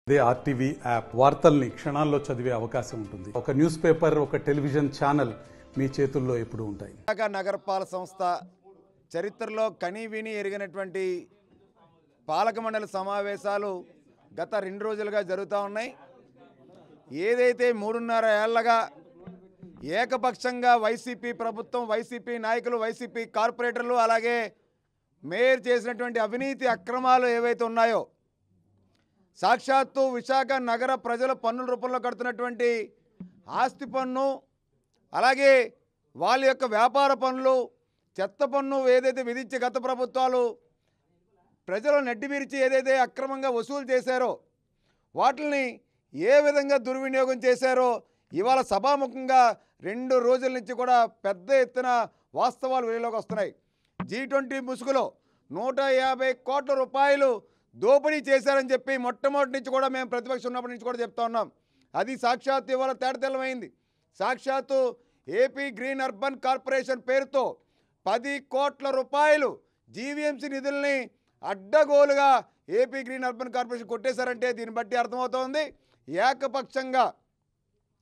They RTV app వార్తల్ని క్షణాల్లో చదివే అవకాశం ఉంటుంది. ఒక న్యూస్ పేపర్, ఒక టెలివిజన్ ఛానల్ మీ చేతుల్లో ఎప్పుడూ ఉంటాయి. నగరపాలక సంస్థ చరిత్రలో కనీవిని ఎరిగినటువంటి పాలక మండలి సమావేశాలు గత 2 రోజులుగా జరుగుతూ ఉన్నాయి. ఏదైతే 3.5 ఏళ్లగా ఏకపక్షంగా వైసీపీ ప్రభుత్వం, వైసీపీ నాయకులు, వైసీపీ కార్పొరేటర్లు, అలాగే మేయర్ చేసినటువంటి అవినీతి అక్రమాలు ఏవైతే ఉన్నాయో, సాక్షాత్తు విశాఖ నగర ప్రజల పన్నుల రూపంలో కడుతున్నటువంటి ఆస్తి పన్ను, అలాగే వాళ్ళ యొక్క వ్యాపార పన్నులు, చెత్త పన్ను ఏదైతే విధించి గత ప్రభుత్వాలు ప్రజలు నెట్టిమిర్చి ఏదైతే అక్రమంగా వసూలు చేశారో, వాటిని ఏ విధంగా దుర్వినియోగం చేశారో ఇవాళ సభాముఖంగా 2 రోజుల నుంచి కూడా పెద్ద ఎత్తున వాస్తవాలు వెలుగులోకి వస్తున్నాయి. G20 ముసుగులో 150 కోట్ల రూపాయలు దోపిడీ చేశారని చెప్పి మొట్టమొదటి నుంచి కూడా మేము ప్రతిపక్షం ఉన్నప్పటి నుంచి కూడా చెప్తా ఉన్నాం. అది సాక్షాత్తు ఇవాళ తేటతెల్లమైంది. సాక్షాత్తు ఏపీ గ్రీన్ అర్బన్ కార్పొరేషన్ పేరుతో 10 కోట్ల రూపాయలు జీవీఎంసీ నిధుల్ని అడ్డగోలుగా ఏపీ గ్రీన్ అర్బన్ కార్పొరేషన్ కొట్టేశారంటే దీన్ని బట్టి అర్థమవుతోంది ఏకపక్షంగా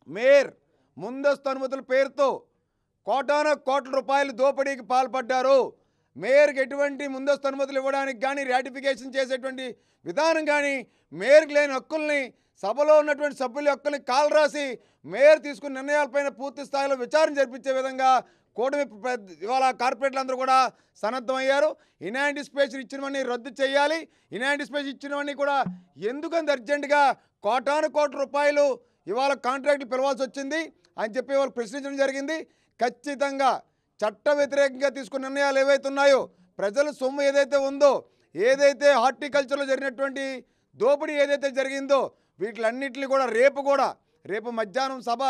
మేయర్ ముందస్తు అనుమతుల పేరుతో కోట్ల రూపాయలు దోపిడీకి పాల్పడ్డారు. మేయర్కి ఎటువంటి ముందస్తు అనుమతులు ఇవ్వడానికి కానీ, రాటిఫికేషన్ చేసేటువంటి విధానం కానీ, మేయర్కి లేని హక్కుల్ని, సభలో ఉన్నటువంటి సభ్యుల హక్కుల్ని కాలరాసి మేయర్ తీసుకున్న నిర్ణయాలపైన పూర్తి స్థాయిలో విచారణ జరిపించే విధంగా కూటమి ఇవాళ కార్పొరేటర్లందరూ కూడా సన్నద్ధమయ్యారు. ఇన్యాంటిసిపేషన్ ఇచ్చినవన్నీ రద్దు చేయాలి, ఇన్యాంటిసిపేషన్ ఇచ్చినవన్నీ కూడా ఎందుకంత అర్జెంటుగా కోట్ల రూపాయలు ఇవాళ కాంట్రాక్టులు పిలవాల్సి వచ్చింది అని చెప్పి వాళ్ళు ప్రశ్నించడం జరిగింది. ఖచ్చితంగా చట్ట వ్యతిరేకంగా తీసుకున్న నిర్ణయాలు ఏవైతే ఉన్నాయో, ప్రజల సొమ్ము ఏదైతే ఉందో, ఏదైతే హార్టికల్చర్లో జరిగినటువంటి దోపిడీ ఏదైతే జరిగిందో, వీటిలన్నింటినీ కూడా రేపు మధ్యాహ్నం సభ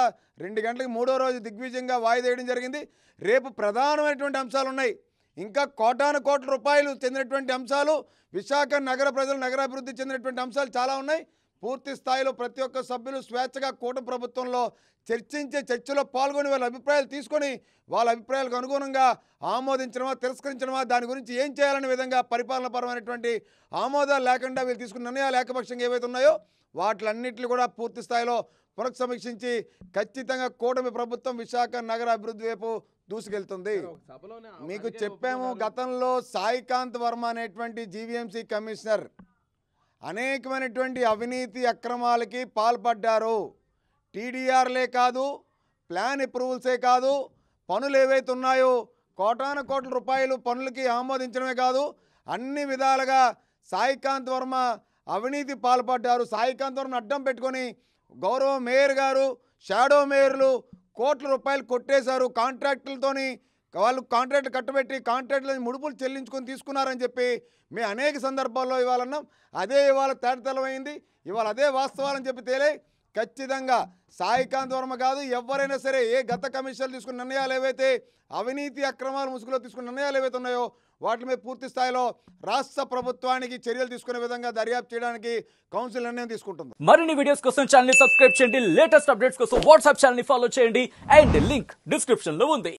2 గంటలకు 3వ రోజు దిగ్విజయంగా వాయిదేయడం జరిగింది. రేపు ప్రధానమైనటువంటి అంశాలు ఉన్నాయి. ఇంకా కోట్ల రూపాయలు చెందినటువంటి అంశాలు, విశాఖ నగర ప్రజలు నగరాభివృద్ధి చెందినటువంటి అంశాలు చాలా ఉన్నాయి. పూర్తి స్థాయిలో ప్రతి ఒక్క సభ్యులు స్వేచ్ఛగా కూటమి ప్రభుత్వంలో చర్చలో పాల్గొని వాళ్ళ అభిప్రాయాలు తీసుకొని వాళ్ళ అభిప్రాయాలకు అనుగుణంగా ఆమోదించడమా, తిరస్కరించడమా, దాని గురించి ఏం చేయాలనే విధంగా పరిపాలనపరమైనటువంటి ఆమోదాలు లేకుండా వీళ్ళు తీసుకున్న నిర్ణయాలు ఏకపక్షంగా ఏవైతే ఉన్నాయో వాటిలన్నింటినీ కూడా పూర్తి స్థాయిలో పునఃసమీక్షించి ఖచ్చితంగా కూటమి ప్రభుత్వం విశాఖ నగర అభివృద్ధి వైపు దూసుకెళ్తుంది. మీకు చెప్పాము, గతంలో సాయికాంత్ వర్మ అనేటువంటి జీవీఎంసీ కమిషనర్ అనేకమైనటువంటి అవినీతి అక్రమాలకి పాల్పడ్డారు. టీడీఆర్లే కాదు, ప్లాన్ అప్రూవల్సే కాదు, పనులు ఏవైతే ఉన్నాయో కోట్ల రూపాయలు పనులకి ఆమోదించడమే కాదు, అన్ని విధాలుగా సాయికాంత్ వర్మ అవినీతి పాల్పడ్డారు. సాయికాంత్ వర్మను అడ్డం పెట్టుకొని గౌరవ మేయర్ గారు, షాడో మేయర్లు కోట్ల రూపాయలు కొట్టేశారు. కాంట్రాక్టులతోని వాళ్ళు కాంట్రాక్ట్ కట్టబెట్టి కాంట్రాక్టులని ముడుపులు చెల్లించుకొని తీసుకున్నారని చెప్పి మేము అనేక సందర్భాల్లో ఇవ్వాలన్నాం. అదే ఇవాళ తేటతెల్లమైంది. ఇవాళ అదే వాస్తవాలని చెప్పి తేలే. ఖచ్చితంగా సాయికాంత్ వర్మ కాదు, ఎవరైనా సరే ఏ గత కమిషన్లు తీసుకున్న నిర్ణయాలు ఏవైతే అవినీతి అక్రమాల ముసుగులో తీసుకున్న నిర్ణయాలు ఏవైతే ఉన్నాయో వాటి మీద పూర్తి స్థాయిలో రాష్ట్ర ప్రభుత్వానికి చర్యలు తీసుకునే విధంగా దర్యాప్తు చేయడానికి కౌన్సిల్ నిర్ణయం తీసుకుంటుంది. మరిన్ని వీడియోస్ కోసం ఛానల్ ని సబ్స్క్రైబ్ చేయండి, లేటెస్ట్ అప్డేట్స్ కోసం వాట్సాప్ ఛానల్ ని ఫాలో చేయండి, అండ్ లింక్ డిస్క్రిప్షన్ లో ఉంది.